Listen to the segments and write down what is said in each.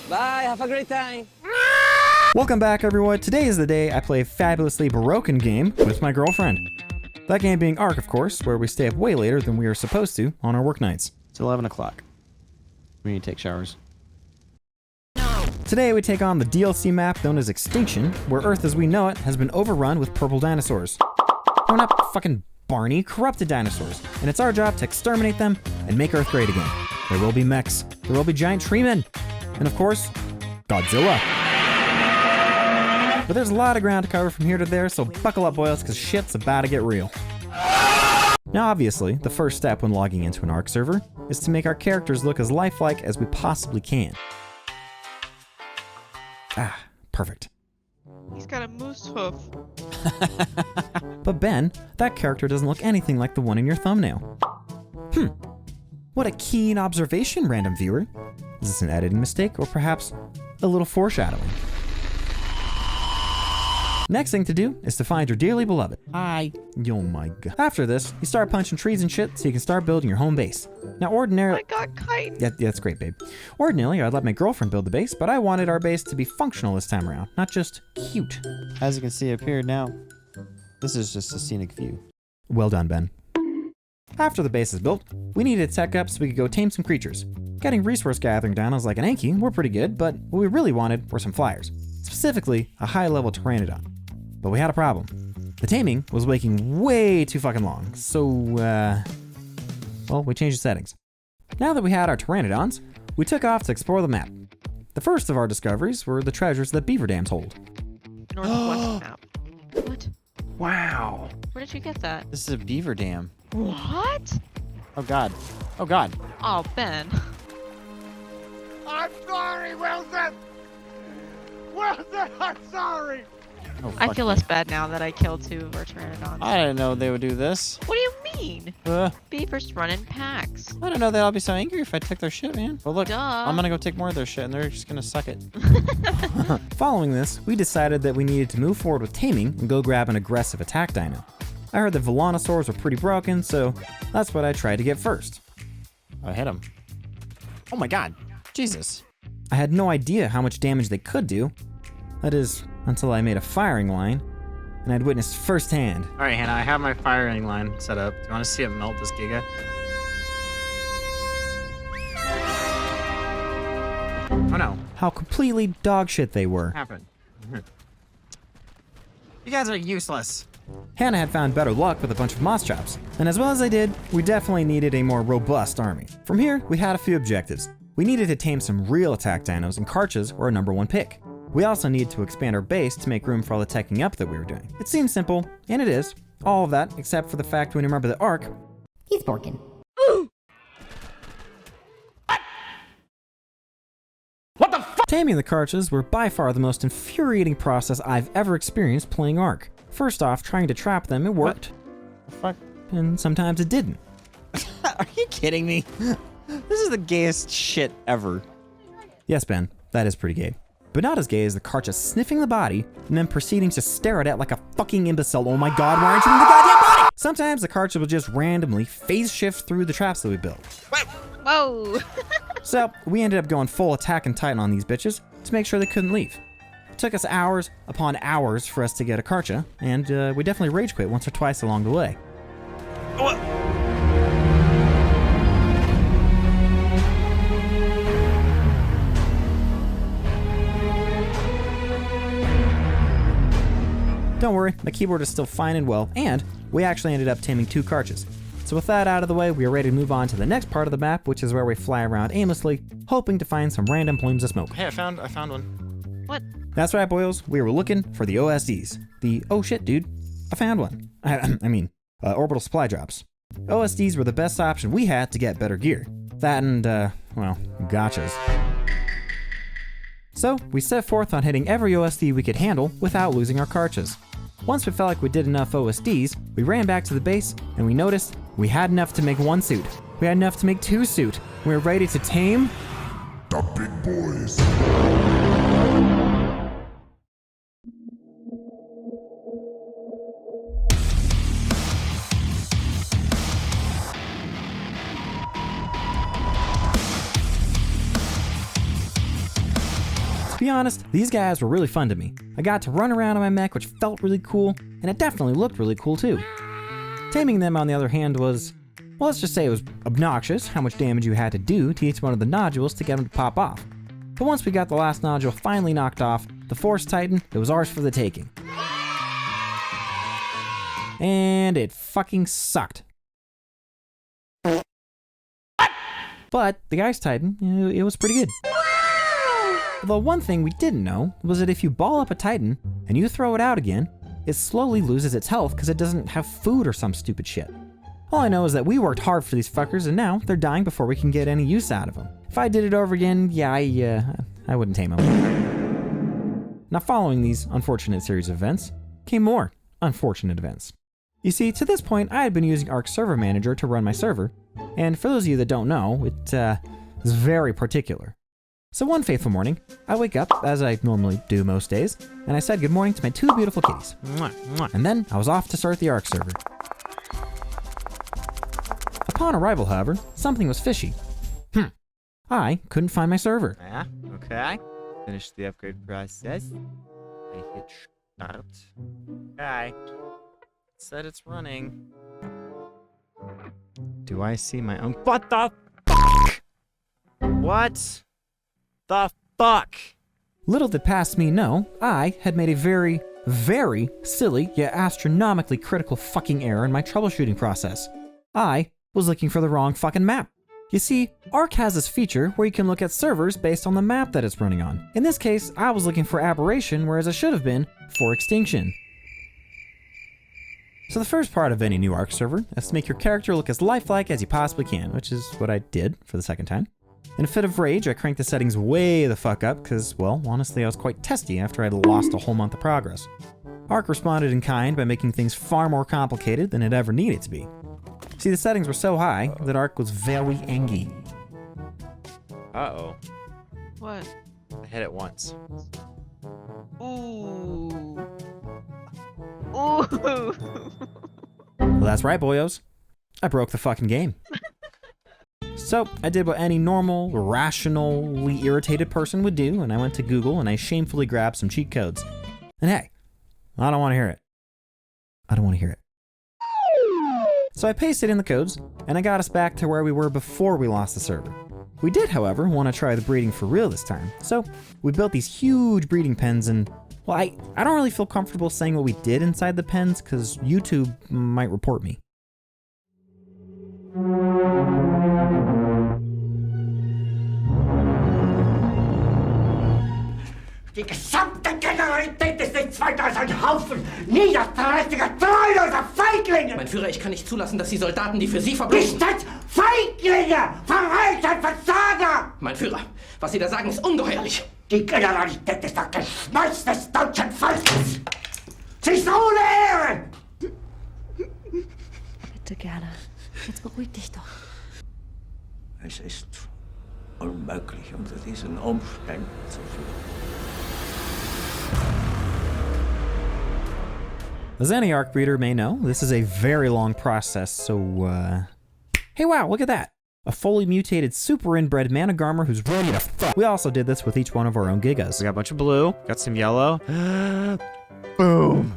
Bye, have a great time. Welcome back, everyone. Today is the day I play a fabulously broken game with my girlfriend. That game being Ark, of course, where we stay up way later than we are supposed to on our work nights. It's 11 o'clock. We need to take showers. Today we take on the DLC map known as Extinction, where Earth as we know it has been overrun with purple dinosaurs. No, not fucking Barney, corrupted dinosaurs. And it's our job to exterminate them and make Earth great again. There will be mechs, there will be giant tree men, and of course, Godzilla. But there's a lot of ground to cover from here to there, so buckle up, boys, because shit's about to get real. Now, obviously, the first step when logging into an Ark server is to make our characters look as lifelike as we possibly can. Ah, perfect. He's got a moose hoof. But Ben, that character doesn't look anything like the one in your thumbnail. What a keen observation, random viewer. Is this an editing mistake or perhaps a little foreshadowing? Next thing to do is to find your dearly beloved. Hi. Oh my god. After this, you start punching trees and shit so you can start building your home base. Now ordinarily— I got kite. Yeah, that's great, babe. Ordinarily, I'd let my girlfriend build the base, but I wanted our base to be functional this time around, not just cute. As you can see up here now, this is just a scenic view. Well done, Ben. After the base is built, we needed to tech up so we could go tame some creatures. Getting resource gathering down as like an Anki were pretty good, but what we really wanted were some flyers. Specifically, a high-level Pteranodon. But we had a problem. The taming was waking way too fucking long, so, well, we changed the settings. Now that we had our Pteranodons, we took off to explore the map. The first of our discoveries were the treasures that beaver dams hold. Northwest map. What? Wow. Where did you get that? This is a beaver dam. What? Oh god. Oh god. Oh, Ben. I'm sorry, Wilson! Wilson, I'm sorry! Oh, I fuck feel me. less bad now that I killed 2 of our pteranodons. I didn't know they would do this. What do you mean? Uh, Beavers run in packs. I didn't know they'd all be so angry if I took their shit, man. Well, look, Duh. I'm gonna go take more of their shit and they're just gonna suck it. Following this, we decided that we needed to move forward with taming and go grab an aggressive attack dino. I heard that Volanosaurs were pretty broken, so that's what I tried to get first. I hit him. Oh my god. Jesus. I had no idea how much damage they could do. That is, until I made a firing line, and I'd witnessed firsthand. All right, Hannah, I have my firing line set up. Do you want to see it melt this Giga? Oh no, How completely dogshit they were. what happened? You guys are useless. Hannah had found better luck with a bunch of moss chops, and as well as I did, we definitely needed a more robust army. From here, we had a few objectives. We needed to tame some real attack dinos, and Karchas were our #1 pick. We also needed to expand our base to make room for all the teching up that we were doing. It seems simple, and it is. All of that, except for the fact when you remember the Ark, He's Borkin. taming the Karchas were by far the most infuriating process I've ever experienced playing Ark. First off, trying to trap them, it worked. The fuck? And sometimes it didn't. Are you kidding me? This is the gayest shit ever. Yes, Ben, that is pretty gay. But not as gay as the Karcha sniffing the body and then proceeding to stare at it like a fucking imbecile. Oh my god, why aren't you in the goddamn body? Sometimes the Karcha will just randomly phase shift through the traps that we built. Whoa! So we ended up going full attack and titan on these bitches to make sure they couldn't leave. It took us hours upon hours for us to get a Karcha, and we definitely rage quit once or twice along the way. Don't worry, my keyboard is still fine and well, and we actually ended up taming 2 Karchas. So with that out of the way, we are ready to move on to the next part of the map, which is where we fly around aimlessly, hoping to find some random plumes of smoke. Hey, I found one. What? That's right, boys, we were looking for the OSDs. The, oh shit, dude, I found one. I mean, orbital supply drops. OSDs were the best option we had to get better gear. That and, well, gotchas. So, we set forth on hitting every OSD we could handle without losing our Karchas. Once we felt like we did enough OSDs, we ran back to the base and we noticed we had enough to make 1 suit. We had enough to make 2 suit. We were ready to tame The big boys. To be honest, these guys were really fun to me. I got to run around on my mech, which felt really cool, and it definitely looked really cool too. Taming them, on the other hand, was, well, let's just say it was obnoxious how much damage you had to do to each one of the nodules to get them to pop off. But once we got the last nodule finally knocked off, the Force Titan, it was ours for the taking. And it fucking sucked. But the Ice Titan, it was pretty good. Although one thing we didn't know was that if you ball up a Titan and you throw it out again, it slowly loses its health because it doesn't have food or some stupid shit. All I know is that we worked hard for these fuckers and now they're dying before we can get any use out of them. If I did it over again, yeah, I wouldn't tame them. Now following these unfortunate series of events came more unfortunate events. You see, to this point, I had been using Arc Server Manager to run my server, and for those of you that don't know, it is very particular. So one fateful morning, I wake up, as I normally do most days, and I said good morning to my two beautiful kitties. Mwah, mwah. And then I was off to start the Arc server. Upon arrival, however, something was fishy. I couldn't find my server. Yeah, okay. Finish the upgrade process. I hit start. Okay. It said it's running. Do I see my own? What the fuck? What the fuck? Little did past me know, I had made a very, very silly yet astronomically critical fucking error in my troubleshooting process. I was looking for the wrong fucking map. You see, Arc has this feature where you can look at servers based on the map that it's running on. In this case, I was looking for Aberration, whereas I should have been for Extinction. So the first part of any new Arc server is to make your character look as lifelike as you possibly can, which is what I did for the second time. In a fit of rage, I cranked the settings way the fuck up because, well, honestly, I was quite testy after I'd lost a whole month of progress. Arc responded in kind by making things far more complicated than it ever needed to be. See, the settings were so high that Arc was very angry. Uh-oh. What? I hit it once. Ooh. Ooh. Well, that's right, boyos. I broke the fucking game. So I did what any normal, rationally irritated person would do, and I went to Google and I shamefully grabbed some cheat codes. And hey, I don't want to hear it. I don't want to hear it. So I pasted in the codes, and I got us back to where we were before we lost the server. We did, however, want to try the breeding for real this time. So we built these huge breeding pens, and well, I don't really feel comfortable saying what we did inside the pens because YouTube might report me. Die gesamte Generalität ist nichts weiter als ein Haufen niederträchtiger, treuloser Feiglinge! Mein Führer, ich kann nicht zulassen, dass die Soldaten, die für Sie verbringen... Nicht als Feiglinge! Verreiter, Versager! Mein Führer, was Sie da sagen, ist ungeheuerlich. Die Generalität ist das Geschmeiß des deutschen Volkes! Sie ist ohne Ehre! Bitte gerne. Jetzt beruhig dich doch. Es ist unmöglich, unter diesen Umständen zu führen. As any Arc breeder may know, this is a very long process, so hey wow, look at that! A fully mutated super inbred Managarmr who's ready to fuck. We also did this with each one of our own Gigas. We got a bunch of blue, got some yellow. Boom!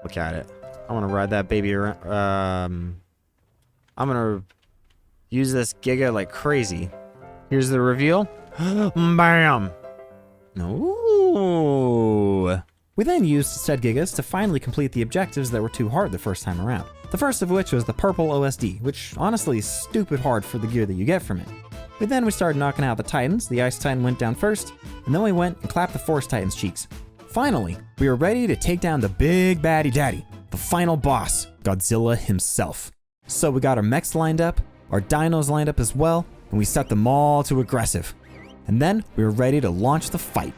Look at it. I want to ride that baby around. I'm gonna use this Giga like crazy. Here's the reveal. Bam! Ooh. We then used said Gigas to finally complete the objectives that were too hard the first time around. The first of which was the purple OSD, which honestly is stupid hard for the gear that you get from it. But then we started knocking out the Titans. The Ice Titan went down first, and then we went and clapped the Force Titan's cheeks. Finally, we were ready to take down the big baddie daddy, the final boss, Godzilla himself. So we got our mechs lined up, our dinos lined up as well, and we set them all to aggressive. And then we were ready to launch the fight.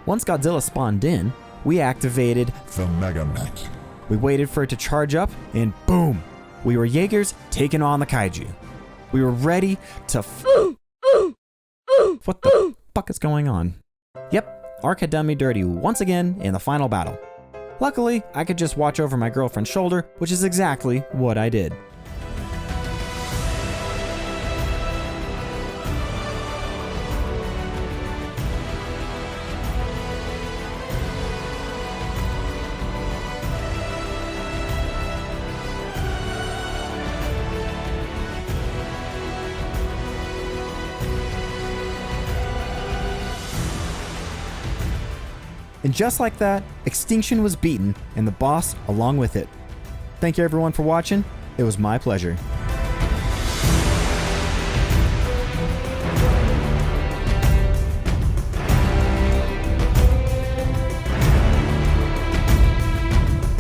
Once Godzilla spawned in, we activated The Mega Mech. We waited for it to charge up, and boom! We were Jaegers taking on the kaiju. We were ready to What the fuck is going on? Yep, Arc had done me dirty once again in the final battle. Luckily, I could just watch over my girlfriend's shoulder, which is exactly what I did. And just like that, extinction was beaten, and the boss along with it. Thank you everyone for watching. It was my pleasure.